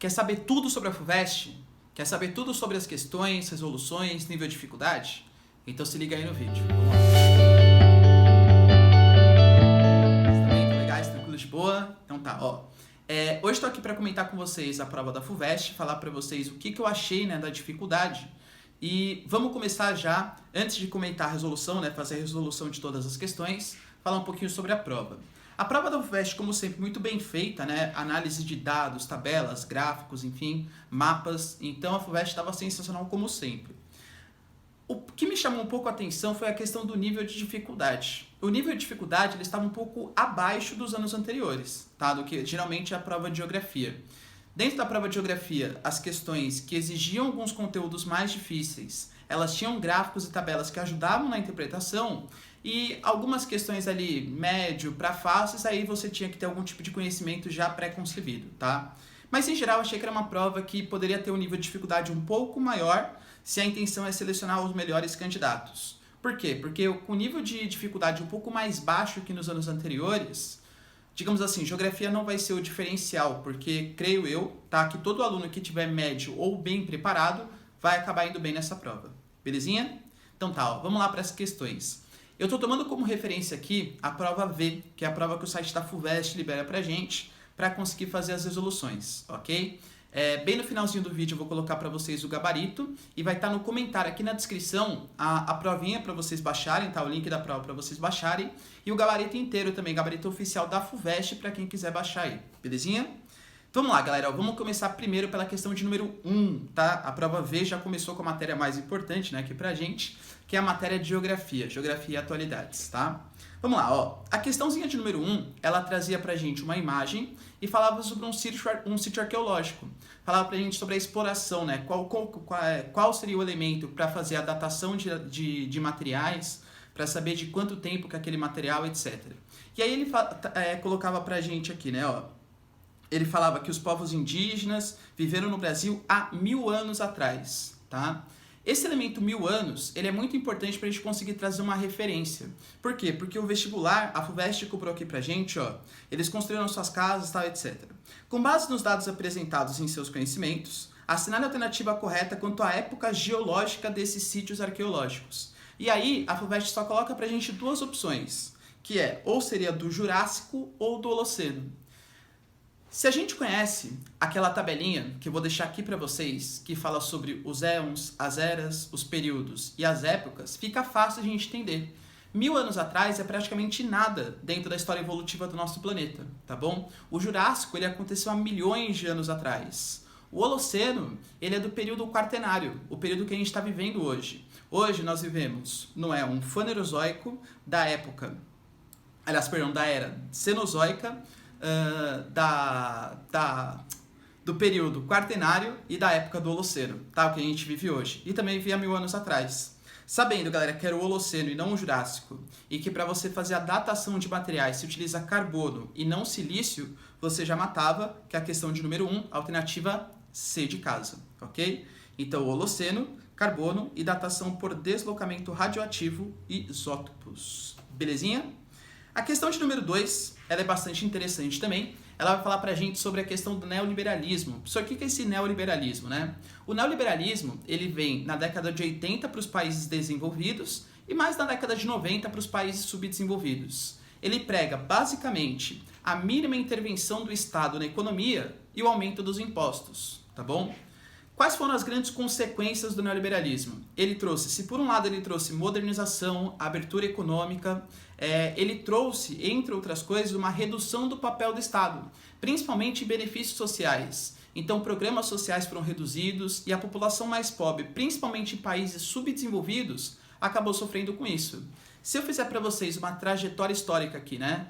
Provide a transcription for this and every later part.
Quer saber tudo sobre a FUVEST? Quer saber tudo sobre as questões, resoluções, nível de dificuldade? Então se liga aí no vídeo. Vamos lá. Vocês também estão legais, tranquilos, de boa? Então tá, ó. Hoje estou aqui para comentar com vocês a prova da FUVEST, falar para vocês o que eu achei, né, da dificuldade. E vamos começar já, antes de comentar a resolução, né, fazer a resolução de todas as questões, falar um pouquinho sobre a prova. A prova da FUVEST, como sempre, muito bem feita, né? Análise de dados, tabelas, gráficos, enfim, mapas. Então a FUVEST estava sensacional como sempre. O que me chamou um pouco a atenção foi a questão do nível de dificuldade. O nível de dificuldade ele estava um pouco abaixo dos anos anteriores, tá? Do que geralmente é a prova de geografia. Dentro da prova de geografia, as questões que exigiam alguns conteúdos mais difíceis, elas tinham gráficos e tabelas que ajudavam na interpretação, e algumas questões ali médio para fáceis, aí você tinha que ter algum tipo de conhecimento já pré-concebido, tá? Mas em geral achei que era uma prova que poderia ter um nível de dificuldade um pouco maior se a intenção é selecionar os melhores candidatos. Por quê? Porque com o nível de dificuldade um pouco mais baixo que nos anos anteriores, digamos assim, geografia não vai ser o diferencial, porque creio eu, tá, que todo aluno que tiver médio ou bem preparado vai acabar indo bem nessa prova. Belezinha? Então tá, ó, vamos lá para as questões. Eu estou tomando como referência aqui a prova V, que é a prova que o site da FUVEST libera pra gente, para conseguir fazer as resoluções, ok? Bem no finalzinho do vídeo eu vou colocar para vocês o gabarito e vai estar no comentário aqui na descrição a provinha para vocês baixarem, tá? O link da prova para vocês baixarem e o gabarito inteiro também, gabarito oficial da FUVEST para quem quiser baixar aí, belezinha? Vamos lá, galera, vamos começar primeiro pela questão de número 1, tá? A prova V já começou com a matéria mais importante, né, aqui pra gente, que é a matéria de geografia e atualidades, tá? Vamos lá, ó. A questãozinha de número 1, ela trazia pra gente uma imagem e falava sobre um sítio arqueológico. Falava pra gente sobre a exploração, né? Qual seria o elemento para fazer a datação de materiais, para saber de quanto tempo que aquele material, etc. E aí ele colocava pra gente aqui, né, ó. Ele falava que os povos indígenas viveram no Brasil há 1000 anos atrás, tá? Esse elemento 1000 anos, ele é muito importante para a gente conseguir trazer uma referência. Por quê? Porque o vestibular, a FUVEST cobrou aqui pra gente, ó, eles construíram suas casas, tal, etc. Com base nos dados apresentados em seus conhecimentos, assinale a alternativa correta quanto à época geológica desses sítios arqueológicos. E aí, a FUVEST só coloca pra gente duas opções, que é ou seria do Jurássico ou do Holoceno. Se a gente conhece aquela tabelinha que eu vou deixar aqui para vocês, que fala sobre os éons, as eras, os períodos e as épocas, fica fácil a gente entender. 1000 anos atrás é praticamente nada dentro da história evolutiva do nosso planeta, tá bom? O Jurássico, ele aconteceu há milhões de anos atrás. O Holoceno, ele é do período Quaternário, o período que a gente está vivendo hoje. Hoje nós vivemos no éon Fanerozoico da era Cenozoica, do período Quaternário e da época do Holoceno, tá? O que a gente vive hoje. E também vivia 1000 anos atrás. Sabendo, galera, que era o Holoceno e não o Jurássico, e que para você fazer a datação de materiais se utiliza carbono e não silício, você já matava, que é a questão de número 1, alternativa C de casa, ok? Então, Holoceno, carbono e datação por deslocamento radioativo e isótopos. Belezinha? A questão de número 2, ela é bastante interessante também. Ela vai falar pra gente sobre a questão do neoliberalismo. Só que o que é esse neoliberalismo, né? O neoliberalismo, ele vem na década de 80 para os países desenvolvidos e mais na década de 90 para os países subdesenvolvidos. Ele prega, basicamente, a mínima intervenção do Estado na economia e o aumento dos impostos, tá bom? Quais foram as grandes consequências do neoliberalismo? Ele trouxe, se por um lado ele trouxe modernização, abertura econômica, ele trouxe, entre outras coisas, uma redução do papel do Estado, principalmente em benefícios sociais. Então, programas sociais foram reduzidos e a população mais pobre, principalmente em países subdesenvolvidos, acabou sofrendo com isso. Se eu fizer para vocês uma trajetória histórica aqui, né?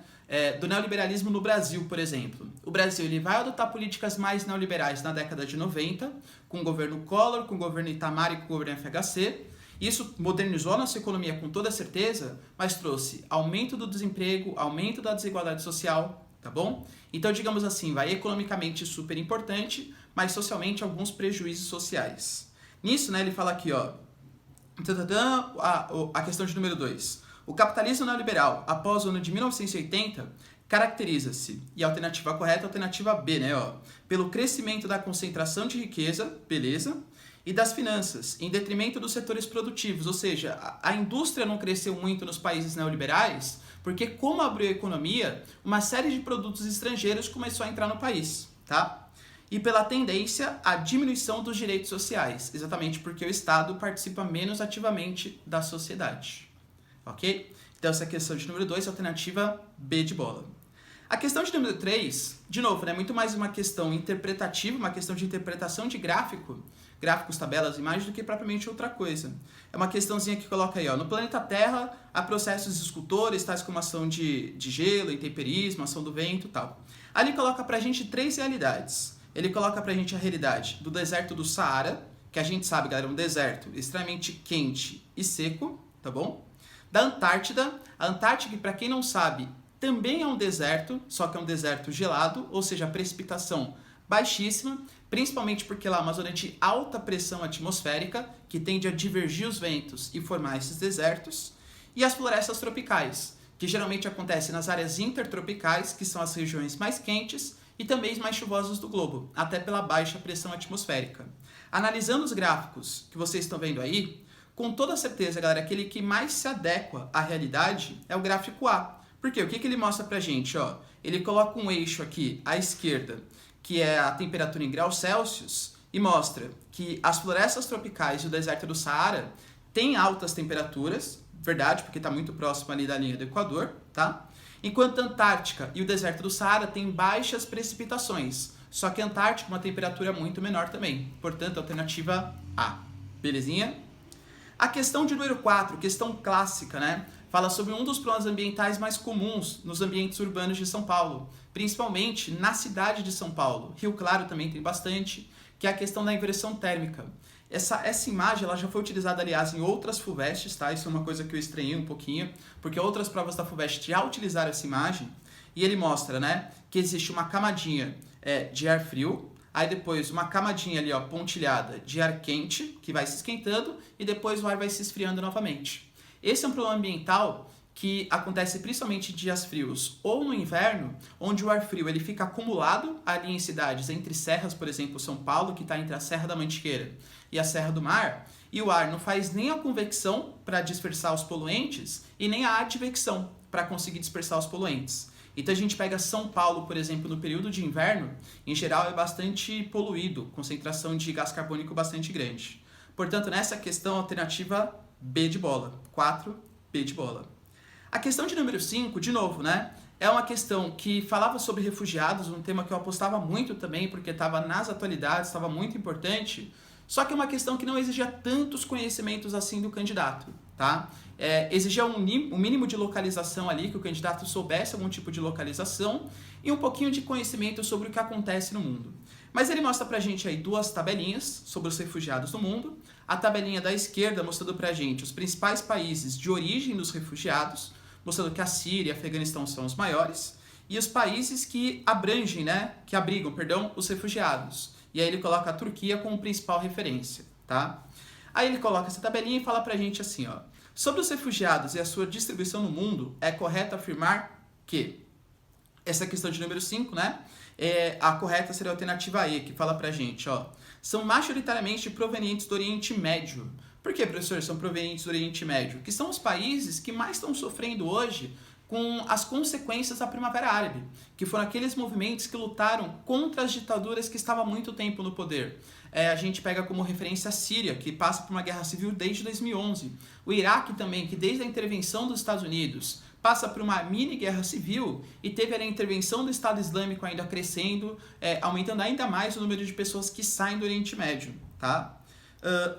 Do neoliberalismo no Brasil, por exemplo. O Brasil ele vai adotar políticas mais neoliberais na década de 90, com o governo Collor, com o governo Itamar e com o governo FHC. Isso modernizou a nossa economia com toda certeza, mas trouxe aumento do desemprego, aumento da desigualdade social, tá bom? Então, digamos assim, vai economicamente super importante, mas socialmente alguns prejuízos sociais. Nisso, né, ele fala aqui, ó, a questão de número 2. O capitalismo neoliberal, após o ano de 1980, caracteriza-se, e a alternativa correta é a alternativa B, né, ó, pelo crescimento da concentração de riqueza, beleza, e das finanças, em detrimento dos setores produtivos, ou seja, a indústria não cresceu muito nos países neoliberais, porque como abriu a economia, uma série de produtos estrangeiros começou a entrar no país, tá? E pela tendência à diminuição dos direitos sociais, exatamente porque o Estado participa menos ativamente da sociedade, ok? Então essa é a questão de número 2, alternativa B de bola. A questão de número 3, de novo, é muito mais uma questão interpretativa, uma questão de interpretação de gráficos, tabelas, imagens, do que propriamente outra coisa. É uma questãozinha que coloca aí, ó, no planeta Terra há processos escultores, tais como ação de gelo, intemperismo, ação do vento e tal. Aí ele coloca pra gente 3 realidades. Ele coloca pra gente a realidade do deserto do Saara, que a gente sabe, galera, é um deserto extremamente quente e seco, tá bom? Da Antártida. A Antártida, pra quem não sabe, também é um deserto, só que é um deserto gelado, ou seja, a precipitação baixíssima, principalmente porque lá é uma zona de alta pressão atmosférica, que tende a divergir os ventos e formar esses desertos, e as florestas tropicais, que geralmente acontecem nas áreas intertropicais, que são as regiões mais quentes e também mais chuvosas do globo, até pela baixa pressão atmosférica. Analisando os gráficos que vocês estão vendo aí, com toda certeza, galera, aquele que mais se adequa à realidade é o gráfico A. Por quê? O que ele mostra pra gente? Ó, ele coloca um eixo aqui à esquerda, que é a temperatura em graus Celsius, e mostra que as florestas tropicais e o deserto do Saara têm altas temperaturas, verdade, porque está muito próximo ali da linha do Equador, tá? Enquanto a Antártica e o deserto do Saara têm baixas precipitações, só que a Antártica uma temperatura muito menor também, portanto, alternativa A. Belezinha? A questão de número 4, questão clássica, né? Fala sobre um dos problemas ambientais mais comuns nos ambientes urbanos de São Paulo, principalmente na cidade de São Paulo. Rio Claro também tem bastante, que é a questão da inversão térmica. Essa imagem ela já foi utilizada, aliás, em outras FUVESTs, tá? Isso é uma coisa que eu estranhei um pouquinho, porque outras provas da FUVEST já utilizaram essa imagem, e ele mostra, né, que existe uma camadinha de ar frio, aí depois uma camadinha ali, ó, pontilhada de ar quente, que vai se esquentando, e depois o ar vai se esfriando novamente. Esse é um problema ambiental que acontece principalmente em dias frios ou no inverno, onde o ar frio ele fica acumulado ali em cidades entre serras, por exemplo, São Paulo, que está entre a Serra da Mantiqueira e a Serra do Mar, e o ar não faz nem a convecção para dispersar os poluentes e nem a advecção para conseguir dispersar os poluentes. Então a gente pega São Paulo, por exemplo, no período de inverno, em geral é bastante poluído, concentração de gás carbônico bastante grande. Portanto, nessa questão, alternativa B de bola. 4, B de bola. A questão de número 5, de novo, né? É uma questão que falava sobre refugiados, um tema que eu apostava muito também, porque estava nas atualidades, estava muito importante, só que é uma questão que não exigia tantos conhecimentos assim do candidato, tá? Exigia um mínimo de localização ali, que o candidato soubesse algum tipo de localização e um pouquinho de conhecimento sobre o que acontece no mundo. Mas ele mostra pra gente aí 2 tabelinhas sobre os refugiados no mundo. A tabelinha da esquerda mostrando pra gente os principais países de origem dos refugiados, mostrando que a Síria e a Afeganistão são os maiores, e os países que abrangem, né, que abrigam, perdão, os refugiados. E aí ele coloca a Turquia como principal referência, tá? Aí ele coloca essa tabelinha e fala pra gente assim, ó. Sobre os refugiados e a sua distribuição no mundo, é correto afirmar que essa questão de número 5, né? A correta seria a alternativa E, que fala pra gente, ó. São majoritariamente provenientes do Oriente Médio. Por que, professor, são provenientes do Oriente Médio? Que são os países que mais estão sofrendo hoje com as consequências da Primavera Árabe, que foram aqueles movimentos que lutaram contra as ditaduras que estavam há muito tempo no poder. A gente pega como referência a Síria, que passa por uma guerra civil desde 2011. O Iraque também, que desde a intervenção dos Estados Unidos passa por uma mini guerra civil e teve a intervenção do Estado Islâmico ainda crescendo, aumentando ainda mais o número de pessoas que saem do Oriente Médio, tá?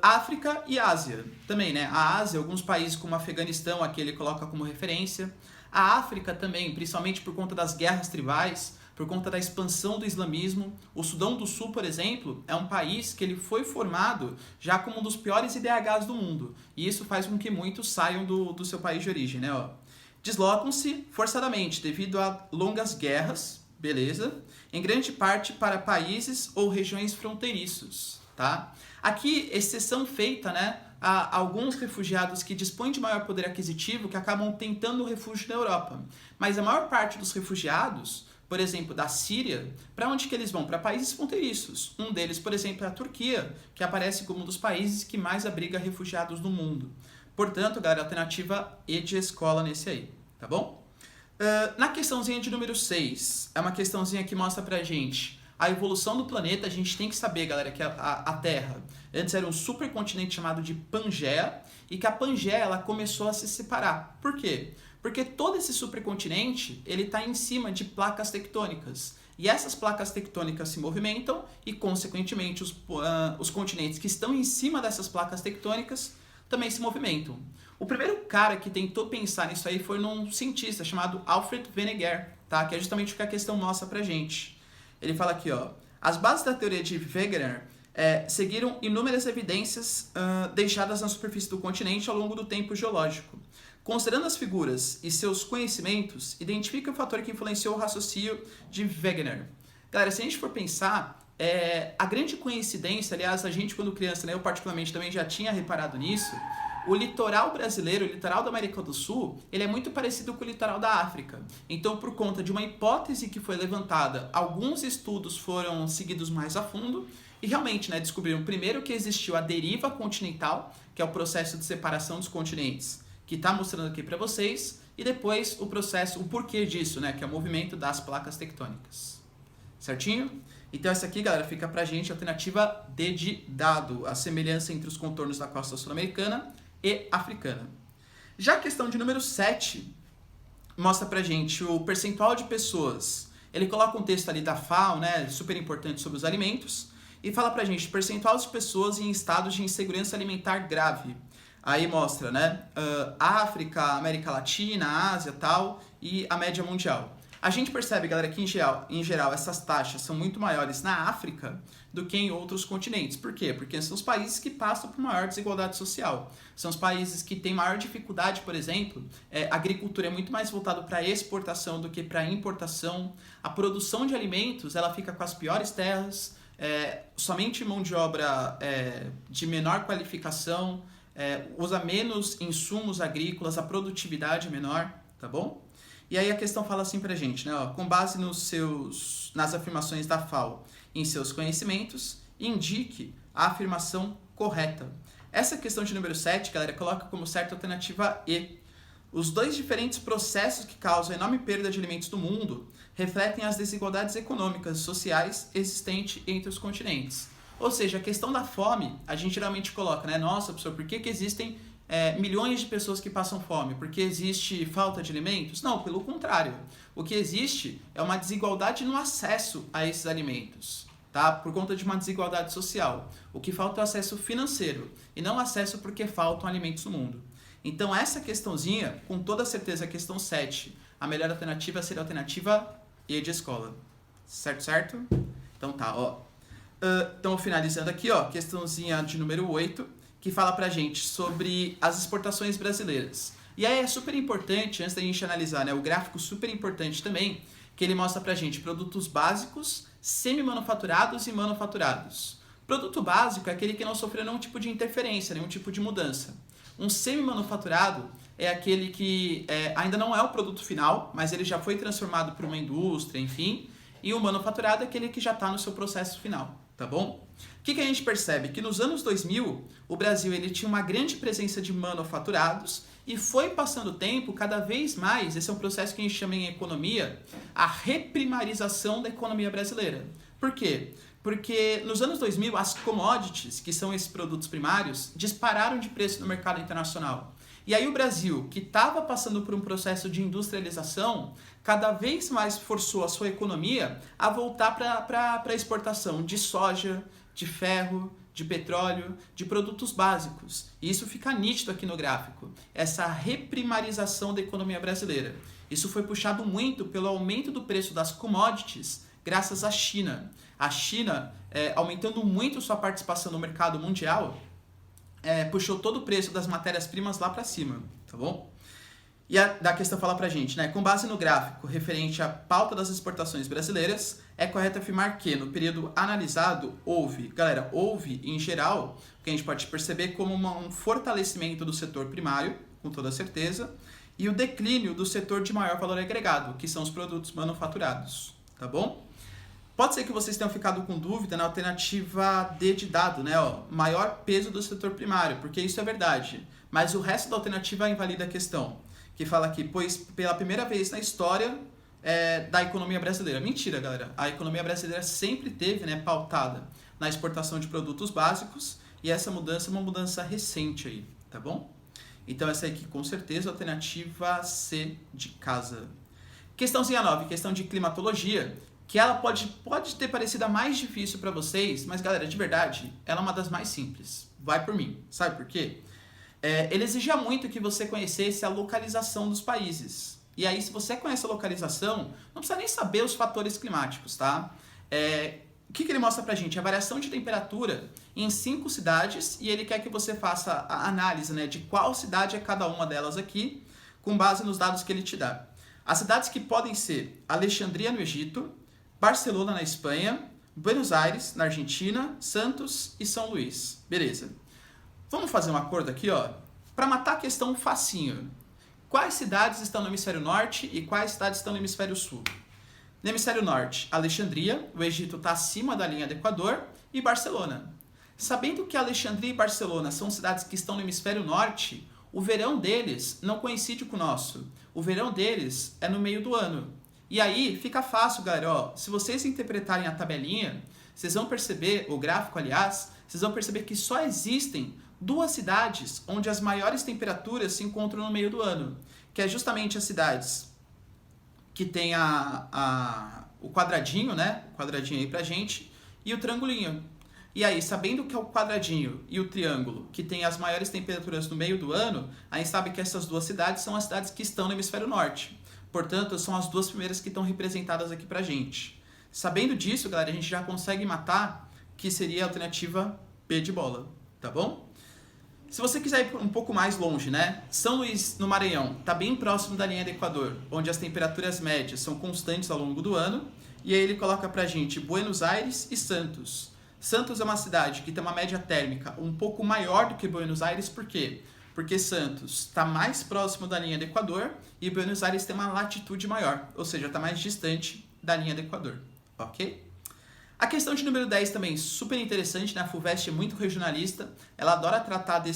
África e Ásia também, né? A Ásia, alguns países como o Afeganistão, aqui ele coloca como referência. A África também, principalmente por conta das guerras tribais, por conta da expansão do islamismo. O Sudão do Sul, por exemplo, é um país que ele foi formado já como um dos piores IDHs do mundo. E isso faz com que muitos saiam do seu país de origem, né? Ó. Deslocam-se forçadamente devido a longas guerras, beleza? Em grande parte para países ou regiões fronteiriços. tá? Aqui, exceção feita, né, a alguns refugiados que dispõem de maior poder aquisitivo que acabam tentando refúgio na Europa. Mas a maior parte dos refugiados, por exemplo, da Síria, para onde que eles vão? Para países fronteiriços. Um deles, por exemplo, é a Turquia, que aparece como um dos países que mais abriga refugiados no mundo. Portanto, galera, alternativa E de escola nesse aí, tá bom? Na questãozinha de número 6, é uma questãozinha que mostra pra gente a evolução do planeta. A gente tem que saber, galera, que a Terra antes era um supercontinente chamado de Pangeia, e que a Pangeia ela começou a se separar. Por quê? Porque todo esse supercontinente ele está em cima de placas tectônicas. E essas placas tectônicas se movimentam e, consequentemente, os continentes que estão em cima dessas placas tectônicas também se movimentam. O primeiro cara que tentou pensar nisso aí foi um cientista chamado Alfred Wegener, tá? Que é justamente o que a questão mostra pra gente. Ele fala aqui, ó, as bases da teoria de Wegener seguiram inúmeras evidências deixadas na superfície do continente ao longo do tempo geológico. Considerando as figuras e seus conhecimentos, identifica o fator que influenciou o raciocínio de Wegener. Galera, se a gente for pensar, a grande coincidência, aliás, a gente quando criança, né, eu particularmente também já tinha reparado nisso, o litoral brasileiro, o litoral da América do Sul, ele é muito parecido com o litoral da África. Então, por conta de uma hipótese que foi levantada, alguns estudos foram seguidos mais a fundo e realmente, né, descobriram primeiro que existiu a deriva continental, que é o processo de separação dos continentes, que está mostrando aqui para vocês, e depois o processo, o porquê disso, né, que é o movimento das placas tectônicas. Certinho? Então essa aqui, galera, fica pra gente a alternativa D de dado, a semelhança entre os contornos da costa sul-americana e africana. Já a questão de número 7 mostra pra gente o percentual de pessoas. Ele coloca um texto ali da FAO, né, super importante sobre os alimentos, e fala pra gente percentual de pessoas em estados de insegurança alimentar grave. Aí mostra, né, África, América Latina, Ásia, tal, e a média mundial. A gente percebe, galera, que em geral essas taxas são muito maiores na África do que em outros continentes. Por quê? Porque são os países que passam por maior desigualdade social. São os países que têm maior dificuldade, por exemplo, a agricultura é muito mais voltada para exportação do que para importação. A produção de alimentos, ela fica com as piores terras, somente mão de obra de menor qualificação, usa menos insumos agrícolas, a produtividade é menor, tá bom? E aí a questão fala assim pra gente, né? Ó, com base nas afirmações da FAO em seus conhecimentos, indique a afirmação correta. Essa questão de número 7, galera, coloca como certa a alternativa E. Os dois diferentes processos que causam a enorme perda de alimentos no mundo refletem as desigualdades econômicas e sociais existentes entre os continentes. Ou seja, a questão da fome, a gente geralmente coloca, né? Nossa, professor, por que existem milhões de pessoas que passam fome? Porque existe falta de alimentos? Não, pelo contrário. O que existe é uma desigualdade no acesso a esses alimentos, tá? Por conta de uma desigualdade social. O que falta é o acesso financeiro e não acesso porque faltam alimentos no mundo. Então essa questãozinha, com toda certeza a questão 7, a melhor alternativa seria a alternativa E de escola. Certo? Então tá, ó. Então finalizando aqui, ó, questãozinha de número 8, que fala pra gente sobre as exportações brasileiras. E aí é super importante, antes da gente analisar, né, o gráfico super importante também, que ele mostra pra gente produtos básicos, semi-manufaturados e manufaturados. Produto básico é aquele que não sofreu nenhum tipo de interferência, nenhum tipo de mudança. Um semi-manufaturado é aquele que ainda não é o produto final, mas ele já foi transformado por uma indústria, enfim. E o manufaturado é aquele que já está no seu processo final, tá bom? O que a gente percebe? Que nos anos 2000, o Brasil ele tinha uma grande presença de manufaturados e foi passando o tempo, cada vez mais, esse é um processo que a gente chama em economia, a reprimarização da economia brasileira. Por quê? Porque nos anos 2000, as commodities, que são esses produtos primários, dispararam de preço no mercado internacional. E aí o Brasil, que estava passando por um processo de industrialização, cada vez mais forçou a sua economia a voltar para a exportação de soja, de ferro, de petróleo, de produtos básicos. E isso fica nítido aqui no gráfico, essa reprimarização da economia brasileira. Isso foi puxado muito pelo aumento do preço das commodities graças à China. A China, aumentando muito sua participação no mercado mundial, puxou todo o preço das matérias-primas lá para cima, tá bom? E a da questão fala pra gente, né? Com base no gráfico referente à pauta das exportações brasileiras, é correto afirmar que no período analisado houve em geral, o que a gente pode perceber como um fortalecimento do setor primário, com toda certeza, e o declínio do setor de maior valor agregado, que são os produtos manufaturados, tá bom? Pode ser que vocês tenham ficado com dúvida na alternativa D de dado, né? Ó, maior peso do setor primário, porque isso é verdade, mas o resto da alternativa invalida a questão, que fala aqui, pois pela primeira vez na história da economia brasileira. Mentira, galera. A economia brasileira sempre teve, né, pautada na exportação de produtos básicos, e essa mudança é uma mudança recente aí, tá bom? Então essa aqui com certeza é a alternativa C de casa. Questãozinha 9, questão de climatologia, que ela pode ter parecido a mais difícil para vocês, mas galera, de verdade, ela é uma das mais simples. Vai por mim. Sabe por quê? Ele exigia muito que você conhecesse a localização dos países. E aí, se você conhece a localização, não precisa nem saber os fatores climáticos, tá? O que ele mostra pra gente? A variação de temperatura em 5 cidades, e ele quer que você faça a análise, né, de qual cidade é cada uma delas aqui, com base nos dados que ele te dá. As cidades que podem ser Alexandria, no Egito, Barcelona, na Espanha, Buenos Aires, na Argentina, Santos e São Luís. Beleza. Vamos fazer um acordo aqui, ó, para matar a questão facinho. Quais cidades estão no hemisfério norte e quais cidades estão no hemisfério sul? No hemisfério norte, Alexandria, o Egito está acima da linha do Equador, e Barcelona. Sabendo que Alexandria e Barcelona são cidades que estão no hemisfério norte, o verão deles não coincide com o nosso. O verão deles é no meio do ano. E aí fica fácil, galera. Ó, se vocês interpretarem a tabelinha, vocês vão perceber, o gráfico, aliás, vocês vão perceber que só existem 2 cidades onde as maiores temperaturas se encontram no meio do ano, que é justamente as cidades que tem o quadradinho, né? O quadradinho aí pra gente, e o triangulinho. E aí, sabendo que é o quadradinho e o triângulo que tem as maiores temperaturas no meio do ano, a gente sabe que essas 2 cidades são as cidades que estão no hemisfério norte. Portanto, são as 2 primeiras que estão representadas aqui pra gente. Sabendo disso, galera, a gente já consegue matar que seria a alternativa B de bola, tá bom? Se você quiser ir um pouco mais longe, né? São Luís, no Maranhão, está bem próximo da linha do Equador, onde as temperaturas médias são constantes ao longo do ano. E aí ele coloca pra gente Buenos Aires e Santos. Santos é uma cidade que tem uma média térmica um pouco maior do que Buenos Aires, por quê? Porque Santos está mais próximo da linha do Equador e Buenos Aires tem uma latitude maior, ou seja, está mais distante da linha do Equador, ok? A questão de número 10 também, super interessante, né? A FUVEST é muito regionalista, ela adora tratar de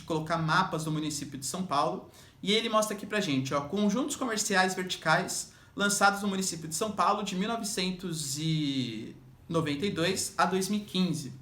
colocar mapas do município de São Paulo, e ele mostra aqui pra gente, ó, conjuntos comerciais verticais lançados no município de São Paulo de 1992 a 2015.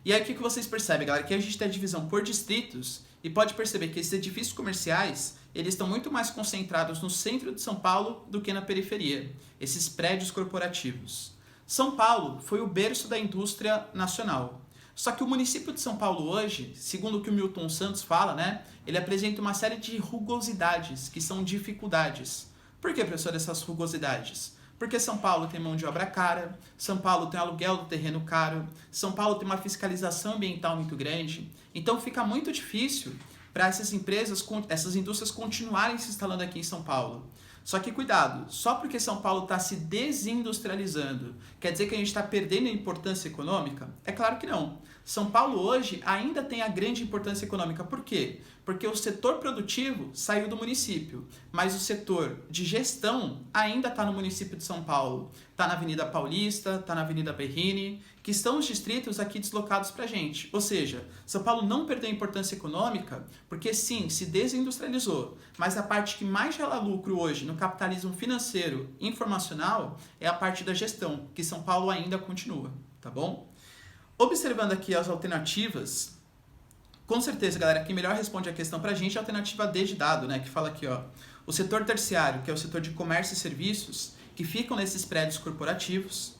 E aí o que vocês percebem, galera? Que a gente tem a divisão por distritos, e pode perceber que esses edifícios comerciais, eles estão muito mais concentrados no centro de São Paulo do que na periferia, esses prédios corporativos. São Paulo foi o berço da indústria nacional. Só que o município de São Paulo hoje, segundo o que o Milton Santos fala, né, ele apresenta uma série de rugosidades, que são dificuldades. Por que, professor, essas rugosidades? Porque São Paulo tem mão de obra cara, São Paulo tem aluguel do terreno caro, São Paulo tem uma fiscalização ambiental muito grande. Então fica muito difícil para essas indústrias continuarem se instalando aqui em São Paulo. Só que cuidado, só porque São Paulo está se desindustrializando, quer dizer que a gente está perdendo a importância econômica? É claro que não. São Paulo hoje ainda tem a grande importância econômica. Por quê? Porque o setor produtivo saiu do município, mas o setor de gestão ainda está no município de São Paulo. Está na Avenida Paulista, está na Avenida Berrini, que são os distritos aqui deslocados para a gente. Ou seja, São Paulo não perdeu a importância econômica porque sim, se desindustrializou, mas a parte que mais gera lucro hoje no capitalismo financeiro informacional é a parte da gestão, que São Paulo ainda continua, tá bom? Observando aqui as alternativas, com certeza, galera, quem melhor responde a questão pra gente é a alternativa D de dado, né? Que fala aqui, ó, o setor terciário, que é o setor de comércio e serviços, que ficam nesses prédios corporativos,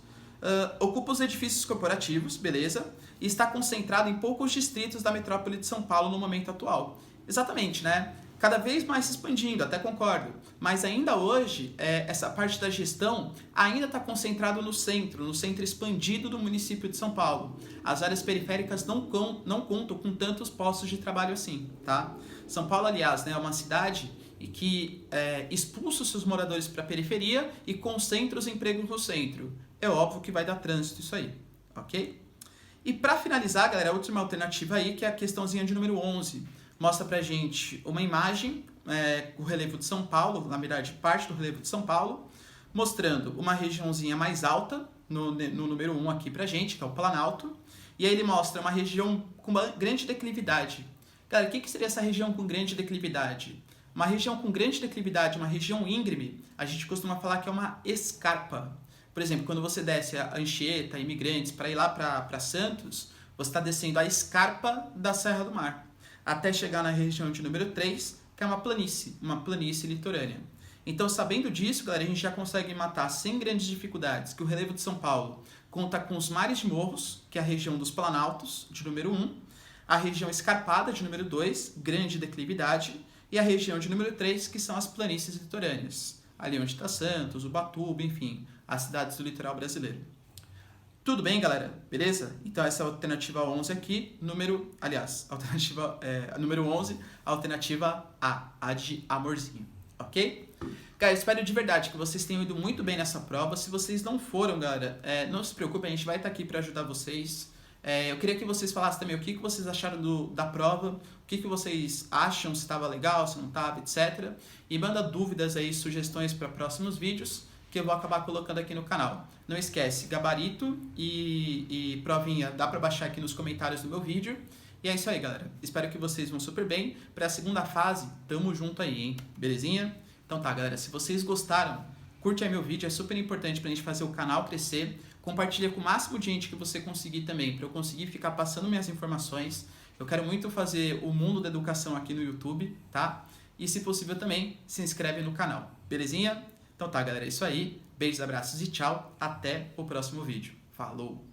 ocupa os edifícios corporativos, beleza? E está concentrado em poucos distritos da metrópole de São Paulo no momento atual. Exatamente, né? Cada vez mais se expandindo, até concordo. Mas ainda hoje, essa parte da gestão ainda está concentrada no centro expandido do município de São Paulo. As áreas periféricas não contam com tantos postos de trabalho assim, tá? São Paulo, aliás, né, é uma cidade e que expulsa os seus moradores para a periferia e concentra os empregos no centro. É óbvio que vai dar trânsito isso aí, ok? E para finalizar, galera, a última alternativa aí, que é a questãozinha de número 11. Mostra pra gente uma imagem, o relevo de São Paulo, na verdade parte do relevo de São Paulo, mostrando uma regiãozinha mais alta, no número 1 aqui pra gente, que é o Planalto, e aí ele mostra uma região com uma grande declividade. Cara, o que seria essa região com grande declividade? Uma região com grande declividade, uma região íngreme, a gente costuma falar que é uma escarpa. Por exemplo, quando você desce a Anchieta, Imigrantes, para ir lá para Santos, você está descendo a escarpa da Serra do Mar, até chegar na região de número 3, que é uma planície litorânea. Então, sabendo disso, galera, a gente já consegue matar sem grandes dificuldades que o relevo de São Paulo conta com os mares de morros, que é a região dos Planaltos, de número 1, a região escarpada, de número 2, grande declividade, e a região de número 3, que são as planícies litorâneas, ali onde está Santos, Ubatuba, enfim, as cidades do litoral brasileiro. Tudo bem, galera? Beleza? Então essa é a alternativa 11 aqui, número 11, alternativa A de amorzinho, ok? Cara, espero de verdade que vocês tenham ido muito bem nessa prova. Se vocês não foram, galera, não se preocupem, a gente vai estar aqui para ajudar vocês. Eu queria que vocês falassem também o que vocês acharam da prova, o que vocês acham, se estava legal, se não estava, etc. E manda dúvidas aí, sugestões para próximos vídeos, que eu vou acabar colocando aqui no canal. Não esquece, gabarito e provinha dá para baixar aqui nos comentários do meu vídeo. E é isso aí, galera. Espero que vocês vão super bem. Para a segunda fase, tamo junto aí, hein? Belezinha? Então tá, galera, se vocês gostaram, curte aí meu vídeo, é super importante pra gente fazer o canal crescer. Compartilha com o máximo de gente que você conseguir também, para eu conseguir ficar passando minhas informações. Eu quero muito fazer o mundo da educação aqui no YouTube, tá? E se possível também, se inscreve no canal, belezinha? Então tá, galera, é isso aí. Beijos, abraços e tchau. Até o próximo vídeo. Falou!